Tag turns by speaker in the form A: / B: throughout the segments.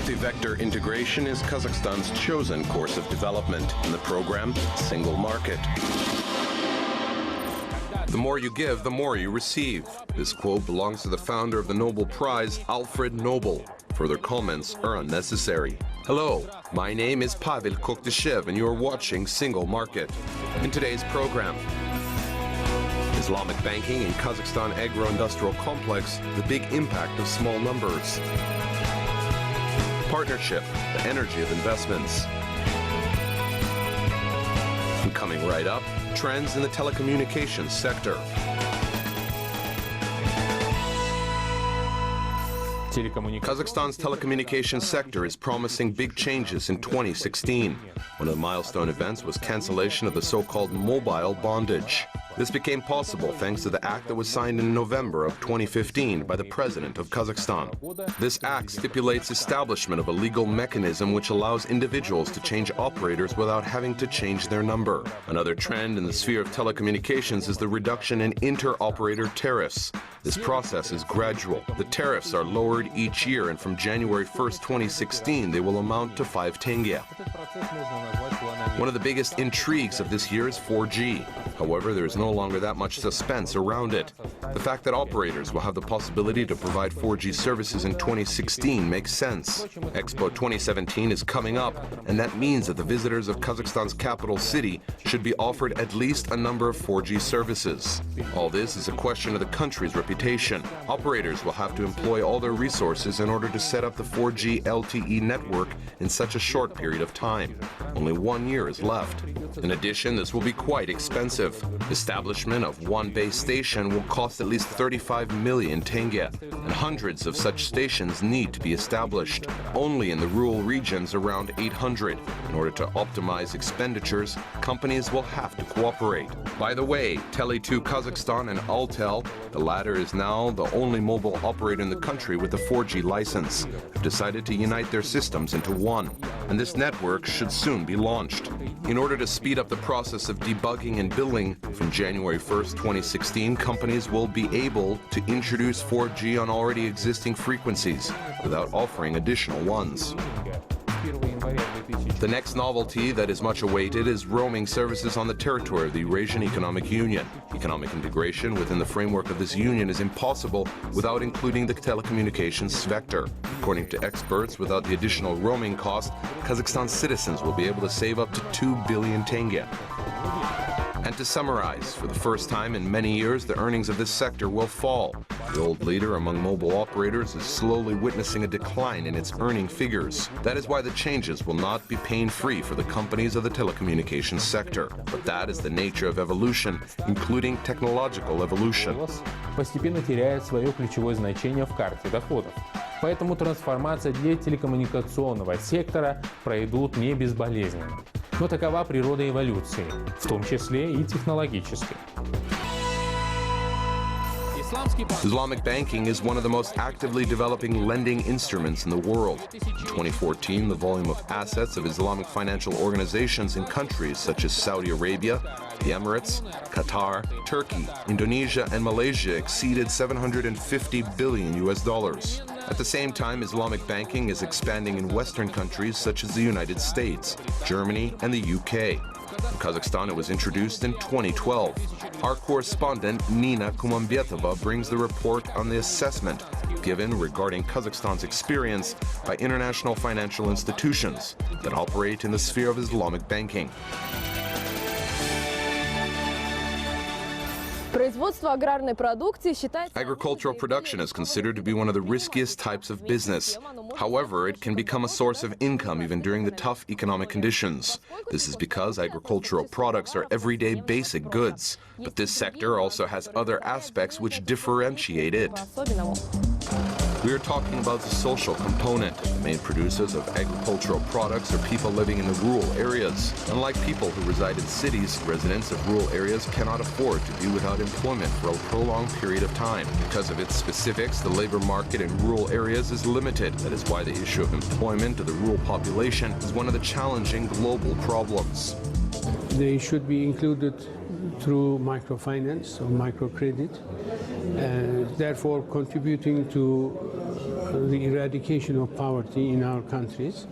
A: Multi-vector integration is Kazakhstan's chosen course of development in the program Single Market. The more you give, the more you receive. This quote belongs to the founder of the Nobel Prize, Alfred Nobel. Further comments are unnecessary. Hello, my name is Pavel Kokdyshev, and you are watching Single Market. In today's program, Islamic banking in Kazakhstan Agro-Industrial Complex, the big impact of small numbers. Partnership, the energy of investments. And coming right up, trends in the telecommunications sector. Kazakhstan's telecommunications sector is promising big changes in 2016. One of the milestone events was cancellation of the so-called mobile bondage. This became possible thanks to the act that was signed in November of 2015 by the President of Kazakhstan. This act stipulates establishment of a legal mechanism which allows individuals to change operators without having to change their number. Another trend in the sphere of telecommunications is the reduction in inter-operator tariffs. This process is gradual. The tariffs are lowered each year, and from January 1st, 2016, they will amount to 5 tenge. One of the biggest intrigues of this year is 4G. However, there is no longer that much suspense around it. The fact that operators will have the possibility to provide 4G services in 2016 makes sense. Expo 2017 is coming up, and that means that the visitors of Kazakhstan's capital city should be offered at least a number of 4G services. All this is a question of the country's reputation. Operators will have to employ all their resources in order to set up the 4G LTE network in such a short period of time. Only 1 year is left. In addition, this will be quite expensive. Establishment of one base station will cost at least 35 million tenge, and hundreds of such stations need to be established. Only in the rural regions around 800. In order to optimize expenditures, companies will have to cooperate. By the way, Tele2 Kazakhstan and Altel, the latter is now the only mobile operator in the country with a 4G license, have decided to unite their systems into one, and this network should soon be launched. In order to speed up the process of debugging and billing, from January 1st, 2016, companies will be able to introduce 4G on already existing frequencies without offering additional ones. The next novelty that is much awaited is roaming services on the territory of the Eurasian Economic Union. Economic integration within the framework of this union is impossible without including the telecommunications sector. According to experts, without the additional roaming cost, Kazakhstan citizens will be able to save up to 2 billion tenge. And to summarize, for the first time in many years, the earnings of this sector will fall. The old leader among mobile operators is slowly witnessing a decline in its earning figures. That is why the changes will not be pain-free for the companies of the telecommunications sector. But that is the nature of evolution, including technological evolution.
B: Постепенно теряет свое ключевое значение в карте доходов. Поэтому трансформация для телекоммуникационного сектора пройдут не безболезненно. Но такова природа эволюции, в том числе и технологической.
A: Islamic banking is one of the most actively developing lending instruments in the world. In 2014, the volume of assets of Islamic financial organizations in countries such as Saudi Arabia, the Emirates, Qatar, Turkey, Indonesia, and Malaysia exceeded $750 billion. At the same time, Islamic banking is expanding in Western countries such as the United States, Germany, and the UK. In Kazakhstan, it was introduced in 2012. Our correspondent, Nina Kumambetova, brings the report on the assessment given regarding Kazakhstan's experience by international financial institutions that operate in the sphere of Islamic banking. Agricultural production is considered to be one of the riskiest types of business. However, it can become a source of income even during the tough economic conditions. This is because agricultural products are everyday basic goods. But this sector also has other aspects which differentiate it. We are talking about the social component. The main producers of agricultural products are people living in the rural areas. Unlike people who reside in cities, residents of rural areas cannot afford to be without employment for a prolonged period of time. Because of its specifics, the labor market in rural areas is limited. That is why the issue of employment of the rural population is one of the challenging global problems.
C: They should be included through microfinance or microcredit, therefore contributing to the eradication of poverty in our countries.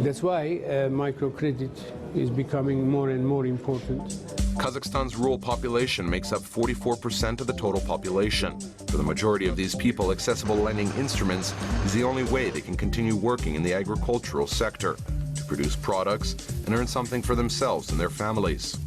C: That's why microcredit is becoming more and more important.
A: Kazakhstan's rural population makes up 44% of the total population. For the majority of these people, accessible lending instruments is the only way they can continue working in the agricultural sector, to produce products and earn something for themselves and their families.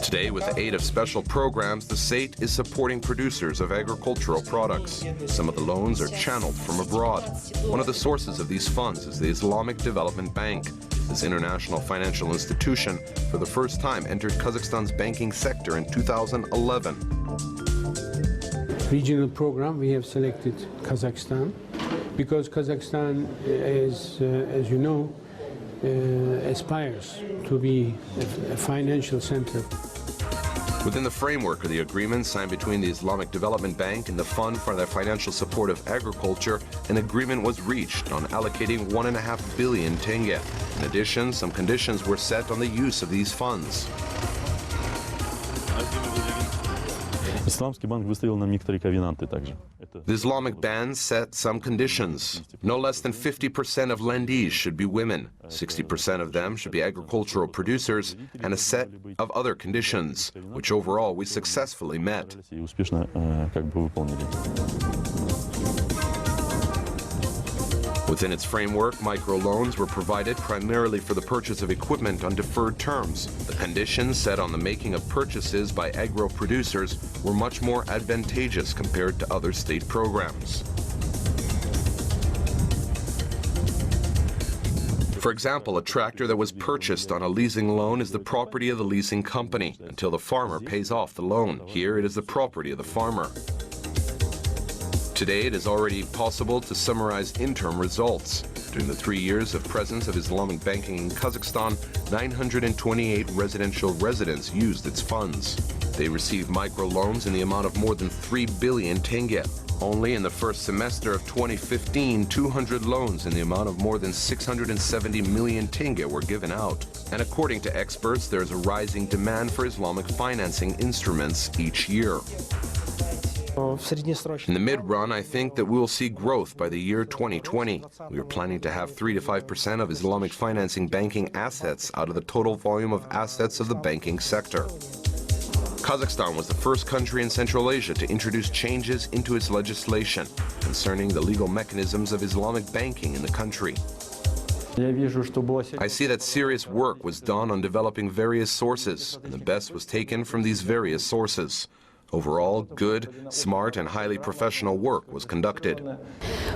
A: Today, with the aid of special programs, the state is supporting producers of agricultural products. Some of the loans are channeled from abroad. One of the sources of these funds is the Islamic Development Bank. This international financial institution, for the first time, entered Kazakhstan's banking sector in 2011.
C: Regional program, we have selected Kazakhstan because Kazakhstan is, as you know, aspires to be a financial center.
A: Within the framework of the agreement signed between the Islamic Development Bank and the Fund for the Financial Support of Agriculture, an agreement was reached on allocating 1.5 billion tenge. In addition, some conditions were set on the use of these funds. The Islamic Bank set some conditions. No less than 50% of lendees should be women, 60% of them should be agricultural producers, and a set of other conditions, which overall we successfully met. Within its framework, microloans were provided primarily for the purchase of equipment on deferred terms. The conditions set on the making of purchases by agro-producers were much more advantageous compared to other state programs. For example, a tractor that was purchased on a leasing loan is the property of the leasing company until the farmer pays off the loan. Here it is the property of the farmer. Today, it is already possible to summarize interim results. During the 3 years of presence of Islamic banking in Kazakhstan, 928 residential residents used its funds. They received microloans in the amount of more than 3 billion tenge. Only in the first semester of 2015, 200 loans in the amount of more than 670 million tenge were given out. And according to experts, there is a rising demand for Islamic financing instruments each year. In the mid-run, I think that we will see growth by the year 2020. We are planning to have 3 to 5% of Islamic financing banking assets out of the total volume of assets of the banking sector. Kazakhstan was the first country in Central Asia to introduce changes into its legislation concerning the legal mechanisms of Islamic banking in the country. I see that serious work was done on developing various sources, and the best was taken from these various sources. Overall, good, smart, and highly professional work was conducted.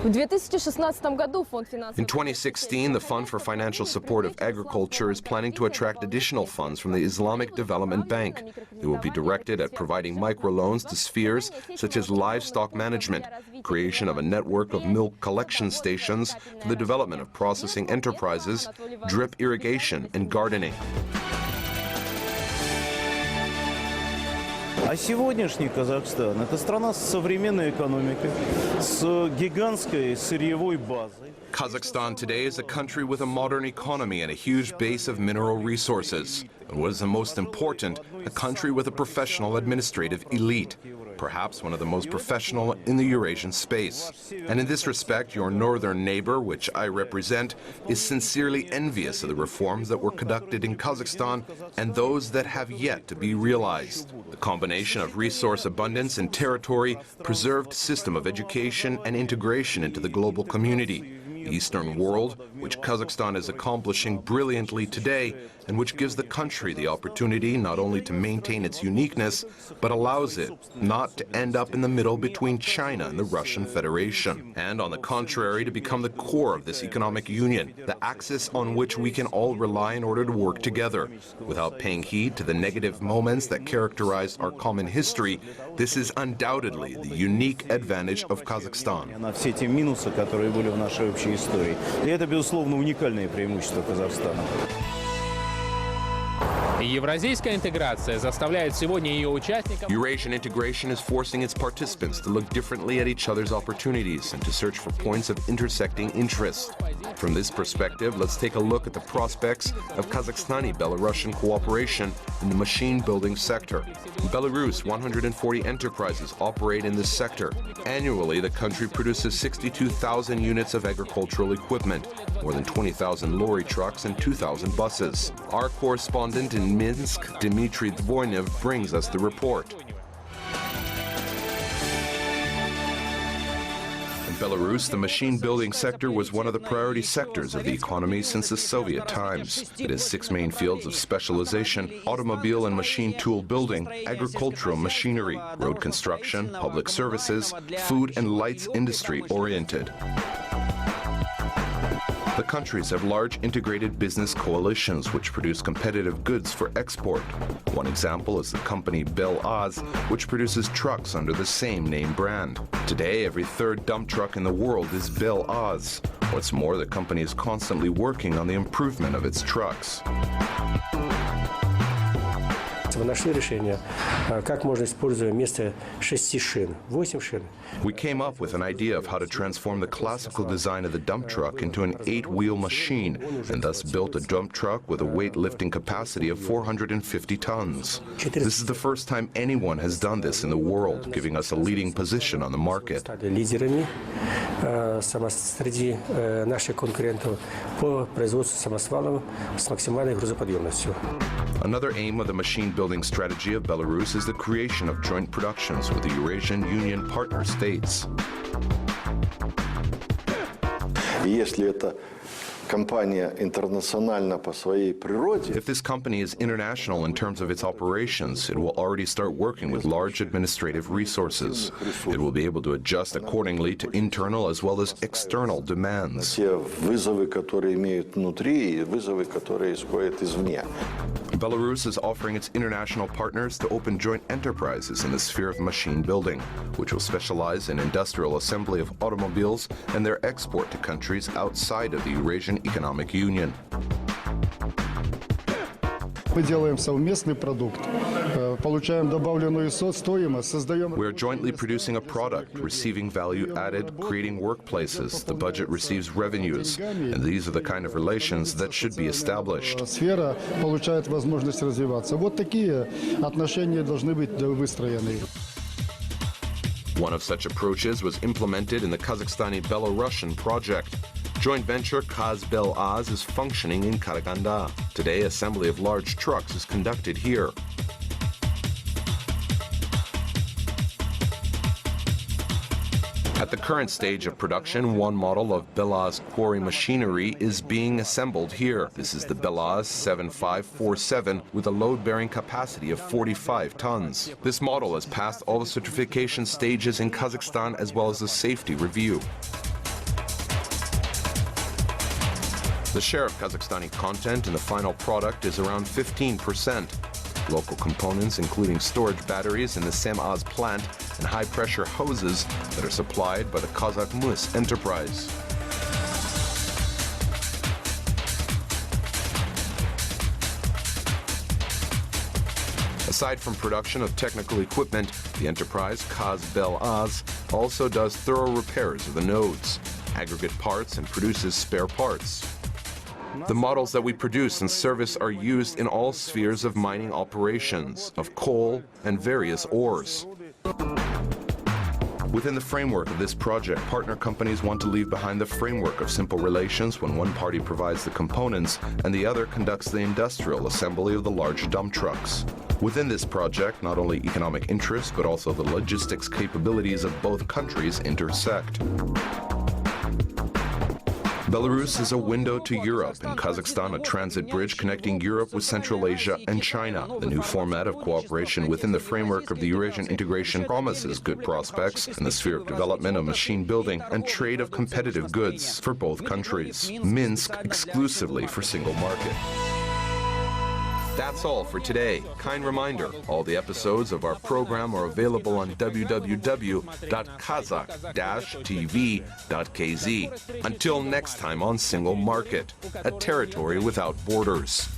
A: In 2016, the Fund for Financial Support of Agriculture is planning to attract additional funds from the Islamic Development Bank. They will be directed at providing microloans to spheres such as livestock management, creation of a network of milk collection stations for the development of processing enterprises, drip irrigation, and gardening.
D: А сегодняшний Казахстан – это страна с современной экономикой, с гигантской сырьевой базой.
A: Kazakhstan today is a country with a modern economy and a huge base of mineral resources. And what is the most important, a country with a professional administrative elite, perhaps one of the most professional in the Eurasian space. And in this respect, your northern neighbor, which I represent, is sincerely envious of the reforms that were conducted in Kazakhstan and those that have yet to be realized. The combination of resource abundance and territory, preserved system of education and integration into the global community. The Eastern world, which Kazakhstan is accomplishing brilliantly today, and which gives the country the opportunity not only to maintain its uniqueness, but allows it not to end up in the middle between China and the Russian Federation, and on the contrary, to become the core of this economic union, the axis on which we can all rely in order to work together. Without paying heed to the negative moments that characterized our common history, this is undoubtedly the unique advantage of Kazakhstan.
D: И это, безусловно, уникальное преимущество Казахстана.
B: Евразийская интеграция заставляет сегодня ее участников...
A: Eurasian integration is forcing its participants to look differently at each other's opportunities and to search for points of intersecting interest. From this perspective, let's take a look at the prospects of Kazakhstani-Belarusian cooperation in the machine-building sector. In Belarus, 140 enterprises operate in this sector. Annually, the country produces 62,000 units of agricultural equipment, more than 20,000 lorry trucks and 2,000 buses. Our correspondent in Minsk, Dmitry Dvoinev, brings us the report. In Belarus, the machine-building sector was one of the priority sectors of the economy since the Soviet times. It has 6 main fields of specialization: automobile and machine tool building, agricultural machinery, road construction, public services, food and lights industry oriented. The countries have large integrated business coalitions which produce competitive goods for export. One example is the company Belaz, which produces trucks under the same name brand. Today, every 3rd dump truck in the world is Belaz. What's more, the company is constantly working on the improvement of its trucks.
E: Мы нашли решение, как можно использовать вместо 6 шин, 8 шин.
A: We came up with an idea of how to transform the classical design of the dump truck into an 8-wheel machine, and thus built a dump truck with a weight-lifting capacity of 450 tons. This is the first time anyone has done this in the world, giving us a leading position on the market.
E: Лидерами среди наших конкурентов по производству самосвалов с максимальной грузоподъемностью.
A: Another aim of the machine-building strategy of Belarus is the creation of joint productions with the Eurasian Union partner states.
F: Если это компания интернациональна по своей природе,
A: If this company is international in terms of its operations, it will already start working with large administrative resources. It will be able to adjust accordingly to internal as well as external demands.
F: те вызовы, которые имеют внутри, и вызовы, которые исходят извне.
A: Belarus is offering its international partners to open joint enterprises in the sphere of machine building, which will specialize in industrial assembly of automobiles and their export to countries outside of the Eurasian Economic Union.
G: Мы делаем совместный продукт, получаем добавленную стоимость, создаем...
A: We are jointly producing a product, receiving value added, creating workplaces. The budget receives revenues, and these are the kind of relations that should be established.
G: Сфера получает возможность развиваться. Вот такие отношения должны быть выстроены.
A: One of such approaches was implemented in the Kazakhstani-Belarusian project. Joint venture Kaz-Belaz is functioning in Karaganda. Today, assembly of large trucks is conducted here. At the current stage of production, one model of Belaz quarry machinery is being assembled here. This is the Belaz 7547 with a load-bearing capacity of 45 tons. This model has passed all the certification stages in Kazakhstan as well as the safety review. The share of Kazakhstani content in the final product is around 15%. Local components, including storage batteries in the Semaz plant and high-pressure hoses that are supplied by the Kazakh Mus enterprise. Aside from production of technical equipment, the enterprise, Kaz-Belaz, also does thorough repairs of the nodes, aggregate parts, and produces spare parts. The models that we produce and service are used in all spheres of mining operations, of coal and various ores. Within the framework of this project, partner companies want to leave behind the framework of simple relations when one party provides the components and the other conducts the industrial assembly of the large dump trucks. Within this project, not only economic interests, but also the logistics capabilities of both countries intersect. Belarus is a window to Europe, and Kazakhstan a transit bridge connecting Europe with Central Asia and China. The new format of cooperation within the framework of the Eurasian integration promises good prospects in the sphere of development of machine building and trade of competitive goods for both countries. Minsk exclusively for single market. That's all for today. Kind reminder, all the episodes of our program are available on www.kazakh-tv.kz. Until next time on Single Market, a territory without borders.